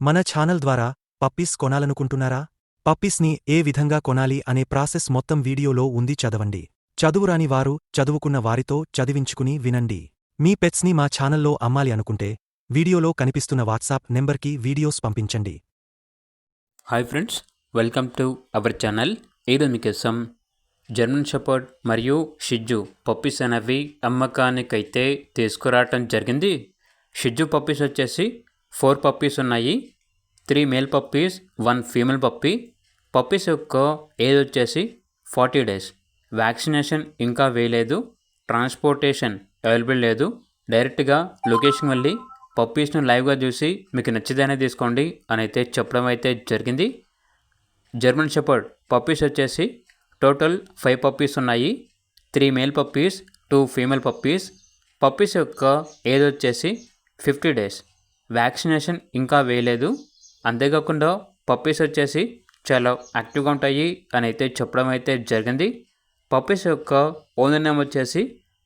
మన ఛానల్ ద్వారా పప్పీస్ కొనాలనుకుంటున్నారా? పప్పీస్ని ఏ విధంగా కొనాలి అనే ప్రాసెస్ మొత్తం వీడియోలో ఉంది, చదవండి. చదువురాని వారు చదువుకున్న వారితో చదివించుకుని వినండి. మీ పెట్స్ని మా ఛానల్లో అమ్మాలి అనుకుంటే వీడియోలో కనిపిస్తున్న వాట్సాప్ నెంబర్కి వీడియోస్ పంపించండి. Hi friends, welcome to our channel. ఈరోజు మీకోసం జర్మన్ షెపర్డ్ మరియు షిట్జు పప్పీస్ అనేవి అమ్మకానికైతే తీసుకురావటం జరిగింది. షిట్జు పప్పీస్ వచ్చేసి 4 పప్పీస్ ఉన్నాయి. 3 male puppies, 1 female puppy. Puppies యొక్క ఏజ్ వచ్చేసి 40 డేస్. వ్యాక్సినేషన్ ఇంకా వేయలేదు. ట్రాన్స్పోర్టేషన్ అవైలబుల్ లేదు. డైరెక్ట్గా లొకేషన్ వెళ్ళి పప్పీస్ను లైవ్గా చూసి మీకు నచ్చితేనే తీసుకోండి అని అయితే చెప్పడం అయితే జరిగింది. జర్మన్ షెపర్డ్ పప్పీస్ వచ్చేసి టోటల్ 5 పప్పీస్ ఉన్నాయి. 3 male puppies, 2 female puppies. Puppies యొక్క ఏజ్ వచ్చేసి 50 డేస్. వ్యాక్సినేషన్ ఇంకా వేయలేదు. అంతేకాకుండా పప్పీస్ వచ్చేసి చాలా యాక్టివ్గా ఉంటాయి అని అయితే చెప్పడం అయితే జరిగింది. పప్పీస్ యొక్క ఓనర్ నేమ్ వచ్చేసి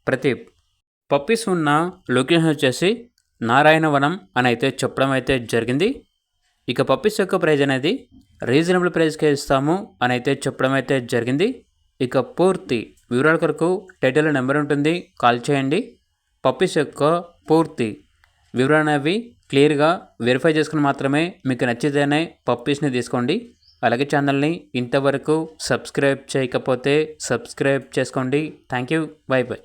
ప్రదీప్. పప్పీస్ ఉన్న లొకేషన్ వచ్చేసి నారాయణవనం అని అయితే చెప్పడం అయితే జరిగింది. ఇక పప్పీస్ యొక్క ప్రైజ్ అనేది రీజనబుల్ ప్రైస్కే ఇస్తాము అని అయితే చెప్పడం అయితే జరిగింది. ఇక పూర్తి వివరాల కొరకు టైటిల్ నెంబర్ ఉంటుంది, కాల్ చేయండి. పప్పీస్ యొక్క పూర్తి వివరాలు అనేవి క్లియర్గా వెరిఫై చేసుకుని మాత్రమే మీకు నచ్చితేనే పప్పీస్ని తీసుకోండి. అలాగే ఛానల్ని ఇంతవరకు సబ్స్క్రైబ్ చేయకపోతే సబ్స్క్రైబ్ చేసుకోండి. Thank you, by by.